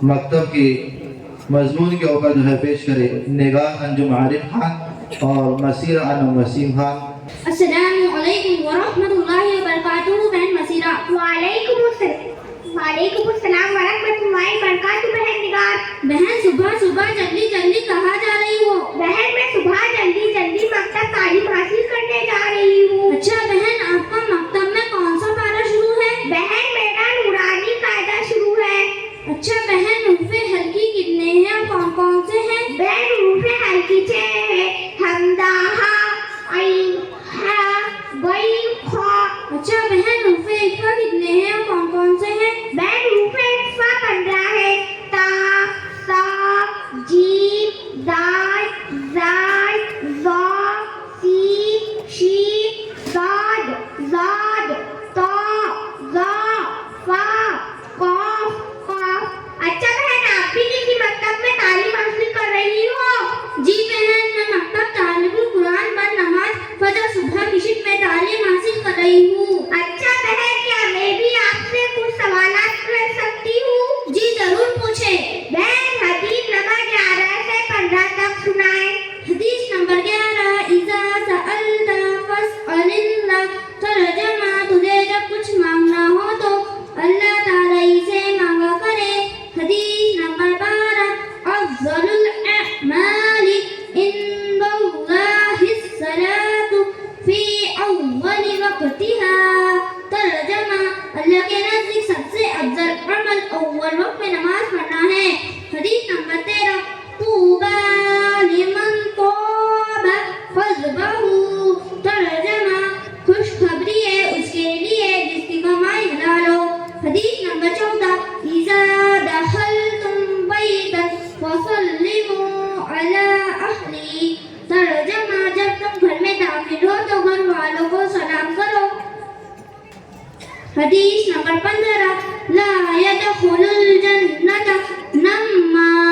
مکتب کی مضمون کے اوپر جو ہے پیش کرے نگاہ انجم عارف خان اور مسیرہ انم وسیم خان۔ السلام علیکم ورحمۃ اللہ وبرکاتہ۔ بہن مسیرہ۔ وعلیکم السلام ورحمۃ اللہ وبرکاتہ۔ بہن نگار۔ بہن صبح صبح جلدی جلدی کہاں جا رہی ہو؟ بہن میں صبح جلدی جلدی مکتب تعلیم حاصل کرنے جا رہی ہوں۔ اچھا بہن، آپ کا مکتب میں کون سا پارہ شروع ہے؟ بہن میرا نورانی قاعدہ شروع ہے۔ اچھا بہن، حروف ہلکی کتنے ہیں اور کون کون سے ہیں؟ بہن حروف ہلکی 6 ہیں، حمزہ، ہا، عین، ہا، غین، خا۔ اچھا بہن، حروف اقفا کتنے ہیں اور کون کون سے ہیں؟ بہن حروف اقفا 15 ہے، تا، سا، جیم، دال، زال، ظا، سین، شین، صاد، زاد، طا، ظا، فا، قاف، قاف۔ اچھا بہن، آپ بھی کسی مکتب میں تعلیم حاصل کر رہی ہو؟ جی بہن، میں مکتب طالب القرآن پر نماز فجر صبح کی شب میں تعلیم حاصل کر رہی ہوں۔ اچھا بہن، کیا میں بھی آپ سے کچھ سوالات کر سکتی ہوں؟ جی ضرور پوچھیں۔ بہن حدیث نمبر 11 سے 15 تک سنائیں۔ حدیث نمبر 11، اذا سألت فاسأل اللہ۔ ترجمہ، تجھے جب کچھ مانگنا ہو تو اللہ تعالیٰ ہی سے مانگا کرے۔ حدیث نمبر 12، افضل الاعمال عند اللہ الصلاۃ فی اول وقتها۔ ترجمہ، اللہ کے نزدیک سب سے افضل عمل اول وقت میں نماز پڑھنا ہے۔ حدیث نمبر 13، طوبی لمن طاب قلبہ۔ ترجمہ، خوشخبری ہے اس کے لیے جس کی کمائی حلال ہو۔ حدیث نمبر 14، اذا دخلتم بیتا فسلموا علی اہلہ۔ ترجمہ، جب تم گھر میں داخل ہو تو گھر والوں کو سلام کرو۔ حدیث نمبر 15، لا يدخل الجنة نمام۔